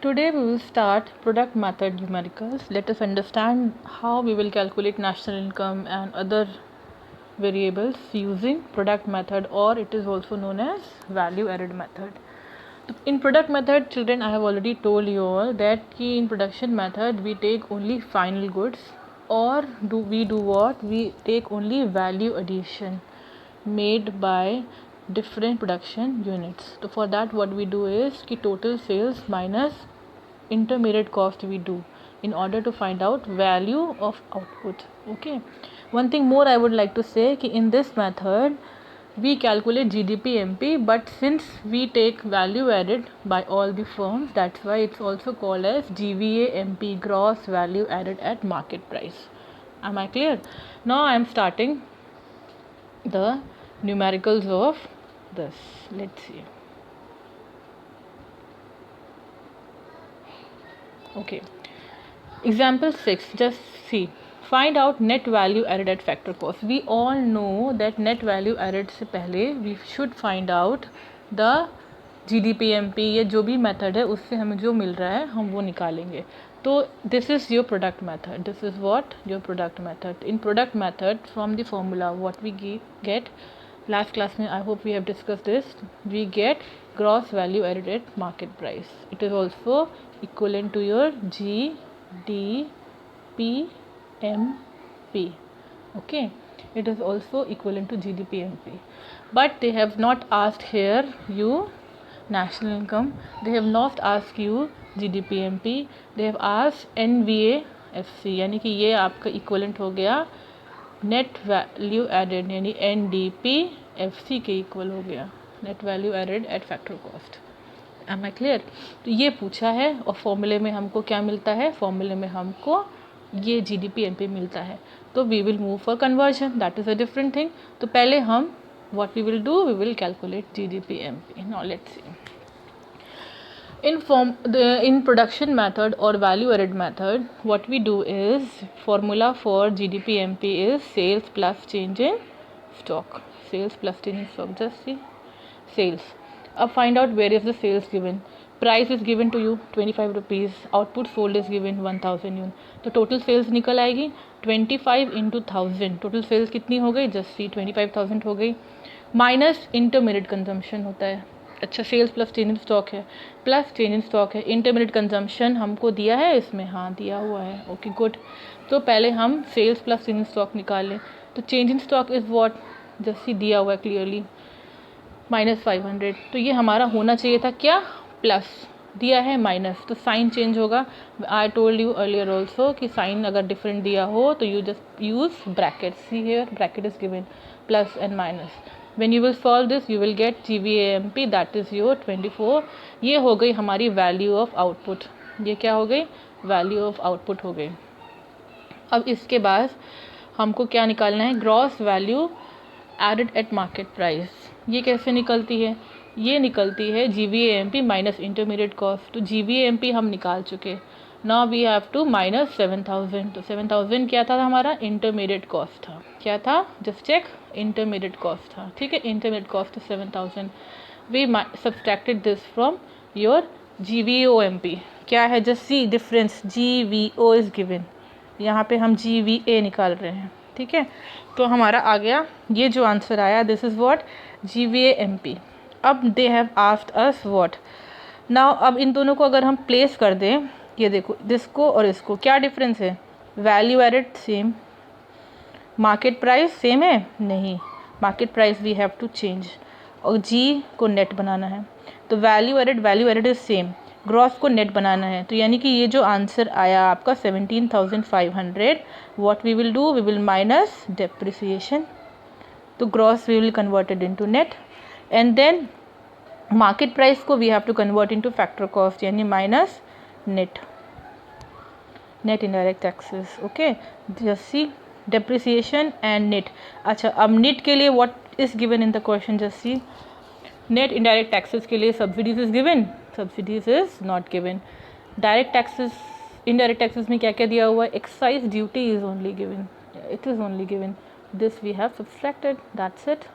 Today we will start product method numericals. Let us understand how we will calculate national income and other variables using product method, or it is also known as value added method. In product method, children, I have already told you all that in production method we take only final goods, or do what? We take only value addition made by different production units. So for that what we do is कि total sales minus intermediate cost we do in order to find out value of output. Okay, one thing more I would like to say कि in this method we calculate GDP MP, but since we take value added by all the firms, that's why it's also called as GVA MP, gross value added at market price. Am I clear? Now I am starting the numericals of this. Let's see. Okay, example 6, just see. Find out net value added at factor cost. We all know that net value added से पहले we should find out the GDPMP, ये जो भी method है उससे हमें जो मिल रहा है हम वो निकालेंगे. तो this is your product method. This is what your product method. In product method, from the formula what we get last class में, I hope we have discussed this, we get gross value added at market price. It is also equivalent to your GDPMP. Okay, it is also equivalent to GDPMP, but they have not asked here you national income, they have not asked you GDPMP, they have asked NVAFC, यानी कि ये आपका equivalent हो गया net value added, यानी NDPFC के equal हो गया, net value added at factor cost. Am I clear? तो ये पूछा है और फॉर्मूले में हमको क्या मिलता है? फॉर्मूले में हमको ये GDPMP मिलता है. तो we will move for conversion, that is a different thing. तो पहले हम what we will do, we will calculate GDPMP. Now let's see. In production method or value added method, what we do is formula for GDPMP is sales plus change in stock. Sales plus change in stock. Just see sales. अब find out where is the sales given. Price is given to you 25 rupees. Output sold is given 1000 unit. तो total sales निकल आएगी 25 into 1000. Total sales कितनी हो गई? Just see 25,000 हो गई. Minus intermediate consumption होता है. अच्छा, sales plus change in stock है, प्लस चेंज इन स्टॉक है. इंटरमीडिएट कंजम्पशन हमको दिया है इसमें, हाँ दिया हुआ है. Okay good. तो पहले हम sales plus change in stock निकाल लें. तो change in stock is what, जैसे दिया हुआ है क्लियरली -500. तो ये हमारा होना चाहिए था क्या? प्लस दिया है माइनस, तो साइन चेंज होगा. आई टोल्ड यू अर्लियर ऑल्सो कि साइन अगर डिफरेंट दिया हो तो you just use bracket. See here bracket is given plus and minus. When you will solve this, you will get GVAMP, that is your 24. ये हो गई हमारी वैल्यू ऑफ आउटपुट. ये क्या हो गई? वैल्यू ऑफ आउटपुट हो गई. अब इसके बाद हमको क्या निकालना है? Gross value added at market price. ये कैसे निकलती है? ये निकलती है GVAMP माइनस इंटरमीडिएट कॉस्ट. तो GVAMP हम निकाल चुके. Now we have to minus 7000. तो 7000 क्या था हमारा? इंटरमीडिएट कॉस्ट था. क्या था? जस्ट चेक, इंटरमीडिएट कॉस्ट था. ठीक है, intermediate cost 7000. We subtracted this from your GVOMP. क्या है? Just see difference. GVO is given, यहाँ पे हम GVA निकाल रहे हैं. ठीक है, तो हमारा आ गया ये जो आंसर आया, दिस इज़ व्हाट GVAMP. अब दे have asked us what now. अब इन दोनों को अगर हम प्लेस कर दें, ये देखो इसको और इसको, क्या डिफरेंस है? Value added same, market price same है नहीं, market price we have to change, और जी को नेट बनाना है. तो value added is same, gross को नेट बनाना है. तो यानी कि ये जो आंसर आया आपका 17,500, what we will do, we will minus depreciation. तो gross we will converted into net, and then market price को we have to convert into factor cost, यानी minus net indirect taxes. Okay, just see depreciation and net. अच्छा, अब net के लिए what is given in the question, just see. Net indirect taxes के लिए subsidies is given, subsidies is not given. Direct taxes, indirect taxes में क्या क्या दिया हुआ है? Excise duty is only given, it is only given. This we have subtracted, that's it.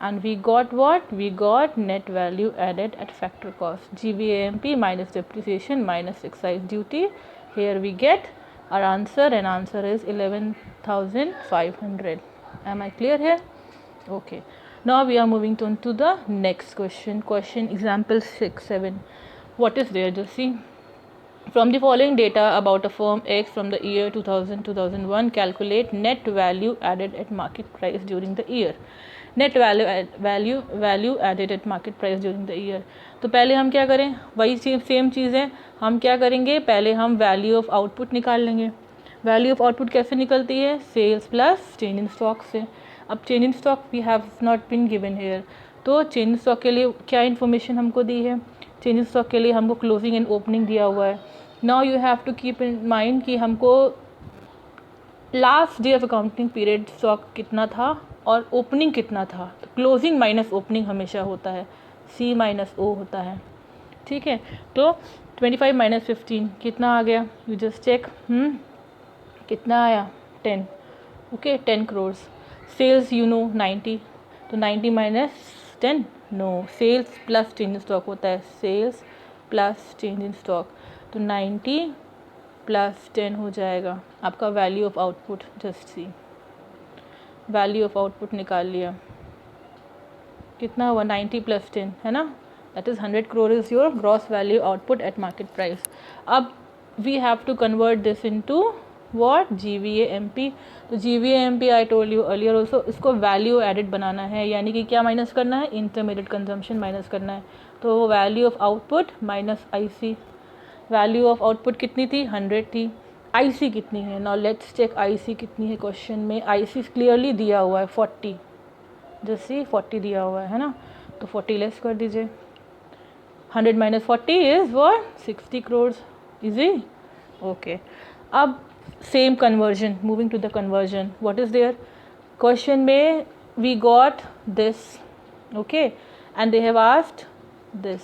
and we got what? We got net value added at factor cost, GVAMP minus depreciation minus excise duty. Here we get our answer, and answer is 11,500. Am I clear here? Okay, now we are moving on to the next question. Question example 6-7. What is there? Just see. From the following data about a firm X from the year 2000-2001, calculate net value added at market price during the year. Net value added at market price during the year. तो पहले हम क्या करें, वही same चीज़ है. हम क्या करेंगे, पहले हम वैल्यू ऑफ आउटपुट निकाल लेंगे. वैल्यू ऑफ आउटपुट कैसे निकलती है? Sales plus change in stock से. अब change in stock we have not been given here. तो चेंज इन स्टॉक के लिए क्या इन्फॉर्मेशन हमको दी है? चेंज इन स्टॉक के लिए हमको क्लोजिंग एंड ओपनिंग दिया हुआ है. Now you have to keep in mind कि हमको last day of accounting period stock कितना था और ओपनिंग कितना था. तो क्लोजिंग माइनस ओपनिंग हमेशा होता है, C माइनस O होता है. ठीक है, तो 25 माइनस 15 कितना आ गया? You just check. कितना आया? 10. Okay, 10 crore. Sales you know 90, तो 90 minus 10. No, sales plus change in stock होता है. Sales plus change in stock, तो 90 प्लस 10 हो जाएगा आपका value of output. Just see, value of output निकाल लिया. कितना हुआ? 90 प्लस 10 है ना, that is 100 crore is your gross value output at market price. अब we have to convert this into what? GVAMP. तो GVAMP I told you earlier also, इसको value added बनाना है, यानी कि क्या माइनस करना है? इंटरमीडिएट कंजम्पशन माइनस करना है. तो value of output minus IC. Value of output कितनी थी? 100 थी. IC कितनी है? नाउ लेट्स चेक IC कितनी है. क्वेश्चन में IC क्लियरली दिया हुआ है 40. जैसे 40 दिया हुआ है ना, तो 40 लेस कर दीजिए. 100 minus 40 is what? 60 crore. Easy. Okay, अब same conversion, moving to the conversion. What is there? Question में we got this, okay, and they have asked this.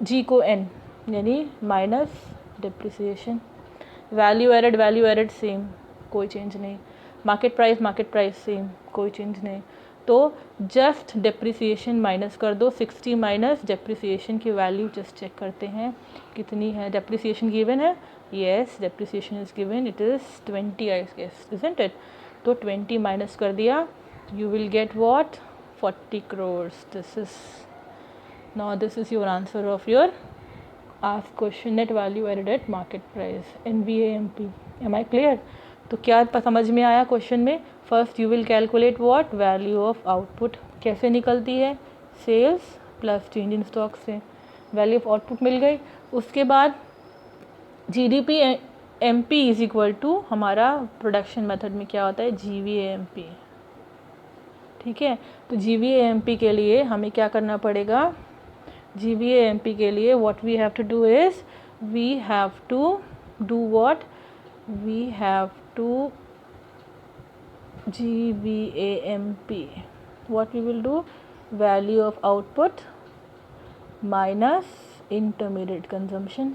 G को N यानी minus depreciation. Value added same, कोई change नहीं. Market price same, कोई change नहीं. तो just depreciation minus कर दो. 60 माइनस डिप्रिसिएशन की वैल्यू जस्ट चेक करते हैं कितनी है. डिप्रिसिएशन गिवन है? Yes, depreciation is given. It is 20 I guess, isn't it? तो 20 माइनस कर दिया, you will get what? 40 crore. This is now this is your answer of your asked question, net value added at market price, NVAMP. am I clear? तो क्या समझ में आया question में? First you will calculate what? Value of output. कैसे निकलती है? Sales plus change in stock से. वैल्यू ऑफ आउटपुट मिल गई. उसके बाद GDP-MP इज इक्वल टू हमारा प्रोडक्शन मेथड में क्या होता है? GVAMP. ठीक है, तो GVAMP के लिए हमें क्या करना पड़ेगा? GVAMP के लिए what we have to do is we have to do what? We have to GVAMP. What we will do? Value of output minus intermediate consumption.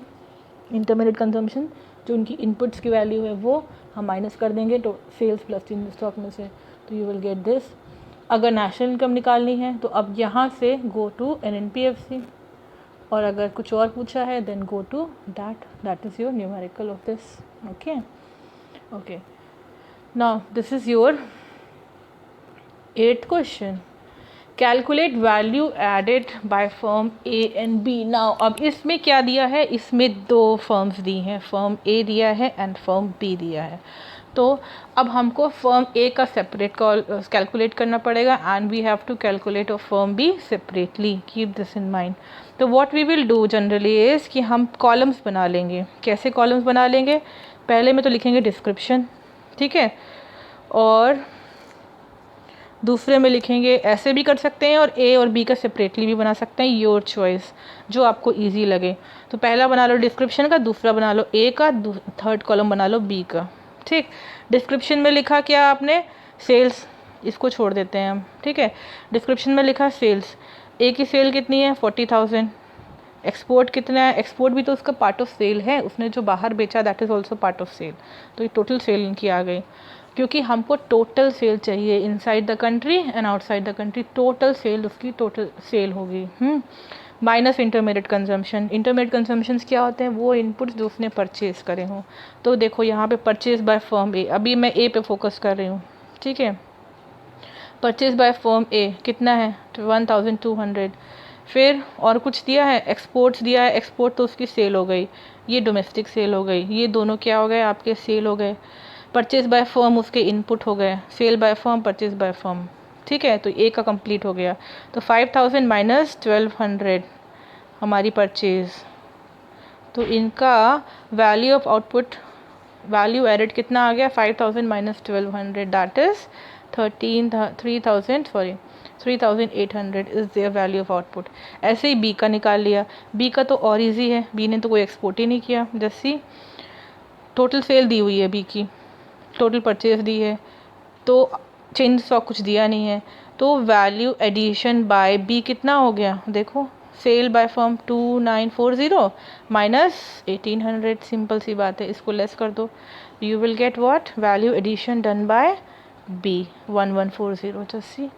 Intermediate consumption जो उनकी इनपुट्स की वैल्यू है वो हम माइनस कर देंगे तो सेल्स प्लस चेंज स्टॉक में से. तो यू विल गेट दिस. अगर नेशनल इनकम निकालनी है तो अब यहाँ से गो टू NNPFC, और अगर कुछ और पूछा है then go to that is your numerical of this. Okay, now this is your 8th question. Calculate value added by firm A and B. Now अब इसमें क्या दिया है? इसमें 2 फर्म्स दी हैं, फर्म A दिया है एंड फर्म B दिया है. तो अब हमको फर्म A का सेपरेट कैलकुलेट करना पड़ेगा and we have to calculate of firm B separately. Keep this in mind. तो what we will do generally is कि हम कॉलम्स बना लेंगे. कैसे कॉलम्स बना लेंगे? पहले में तो लिखेंगे डिस्क्रिप्शन, ठीक है, और दूसरे में लिखेंगे, ऐसे भी कर सकते हैं और A और B का सेपरेटली भी बना सकते हैं, योर चॉइस, जो आपको इजी लगे. तो पहला बना लो डिस्क्रिप्शन का, दूसरा बना लो A का, थर्ड कॉलम बना लो B का. ठीक, डिस्क्रिप्शन में लिखा क्या आपने? सेल्स. इसको छोड़ देते हैं हम, ठीक है. डिस्क्रिप्शन में लिखा सेल्स. A की सेल कितनी है? 40,000. एक्सपोर्ट कितना है? एक्सपोर्ट भी तो उसका पार्ट ऑफ सेल है, उसने जो बाहर बेचा that is also part of sale. तो ये टोटल सेल इनकी आ गई. क्योंकि हमको टोटल सेल चाहिए inside the country and outside the country, total sale उसकी टोटल सेल होगी minus intermediate consumption. Intermediate consumptions क्या होते हैं? वो इनपुट्स जो उसने परचेज करे हों। तो देखो यहाँ पे परचेज बाय फर्म ए, अभी मैं ए पे फोकस कर रही हूँ, ठीक है। परचेज बाय फर्म ए कितना है? 1200। फिर और कुछ दिया है? एक्सपोर्ट्स दिया है। एक्सपोर्ट तो उसकी सेल हो गई, ये डोमेस्टिक सेल हो गई, ये दोनों क्या हो गए? आपके सेल हो गए। परचेज बाय फर्म उसके इनपुट हो गए, sale by firm, purchase by firm, ठीक है। तो ए का कंप्लीट हो गया। तो 5000 माइनस 1200 हमारी परचेज। तो इनका value of output, value added कितना आ गया? 5000 minus 1200, that is 3800 is their value of output. ऐसे ही बी का निकाल लिया। बी का तो और इजी है, बी ने तो कोई एक्सपोर्ट ही नहीं किया। जैसी टोटल सेल दी हुई है बी की, टोटल परचेज दी है, तो चेंज स्टॉक कुछ दिया नहीं है। तो वैल्यू एडिशन बाय बी कितना हो गया? देखो, sale by firm 2940 minus 1800, simple सी बात है, इसको लेस कर दो। You will get what? Value addition done by B 1140। जैसी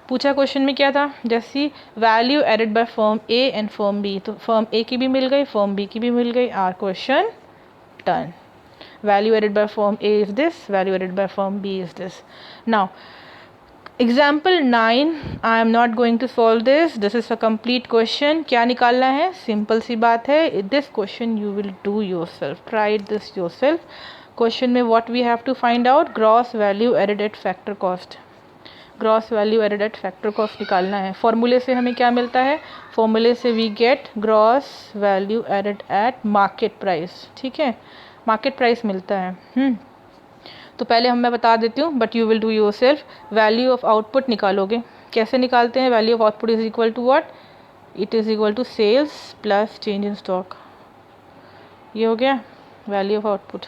पूछा क्वेश्चन में क्या था? जैसी value added by firm A and firm B, तो फर्म ए की भी मिल गई, फर्म बी की भी मिल गई। Our question done. Value added by firm A is this, value added by firm B is this. Now example 9, I am not going to solve this, this is a complete question. क्या निकालना है? Simple सी बात है, this question you will do yourself, try this yourself. Question में what we have to find out? gross value added at factor cost. Gross value added at factor cost निकालना है। फॉर्मूले से हमें क्या मिलता है? फॉर्मूले से we get gross value added at market price, ठीक है, मार्केट प्राइस मिलता है। तो पहले मैं बता देती हूँ, but you will do yourself. Value of output निकालोगे। कैसे निकालते हैं? Value of output is equal to what? It is equal to sales plus change in stock. ये हो गया वैल्यू ऑफ आउटपुट।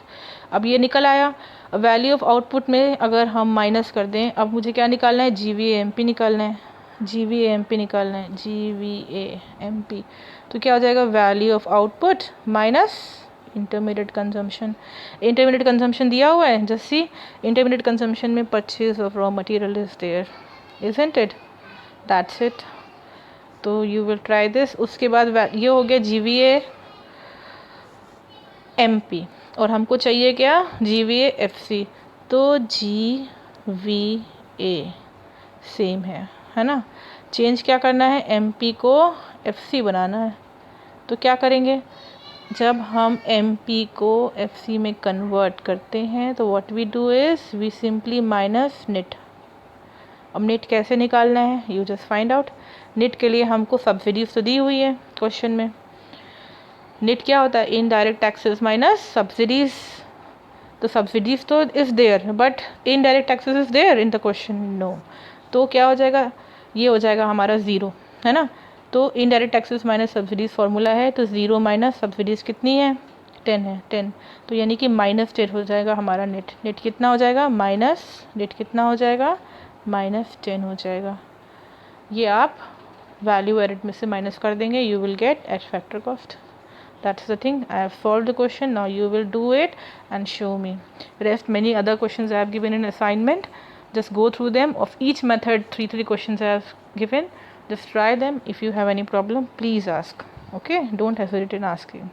अब ये निकल आया। वैल्यू ऑफ आउटपुट में अगर हम माइनस कर दें, अब मुझे क्या निकालना है? GVAMP निकालना है, GVAMP निकालना है, GVAMP। तो क्या हो जाएगा? Value of output minus intermediate consumption. Intermediate consumption दिया हुआ है, जस्ट सी इंटरमीडिएट कंजम्पशन में purchase of raw material is there, isn't it? That's it. तो यू विल ट्राई दिस। उसके बाद ये हो गया GVAMP, और हमको चाहिए क्या? GVAFC। तो GVA सेम है ना? चेंज क्या करना है? MP को FC बनाना है। तो क्या करेंगे? जब हम MP को FC में कन्वर्ट करते हैं तो what we do is we simply minus net. अब नेट कैसे निकालना है? You just find out. Net के लिए हमको सब्सिडीज तो दी हुई है क्वेश्चन में। नेट क्या होता है? Indirect taxes minus subsidies. तो सब्सिडीज तो is there, but indirect taxes is there in the question, no. तो क्या हो जाएगा? ये हो जाएगा हमारा ज़ीरो, है ना? तो indirect taxes minus subsidies formula है, तो 0 माइनस सब्सिडीज़ कितनी है? 10 है, 10। तो यानी कि -10 हो जाएगा हमारा नेट। नेट कितना हो जाएगा? नेट कितना हो जाएगा? -10 हो जाएगा। ये आप वैल्यू एडेड में से माइनस कर देंगे, you will gate eight factor cost. That's the thing. I have solved the question. Now you will do it and show me. Rest many other questions I have given in assignment. Just go through them. Of each method, 3 questions I have given. Just try them. If you have any problem, please ask. Okay? Don't hesitate in asking.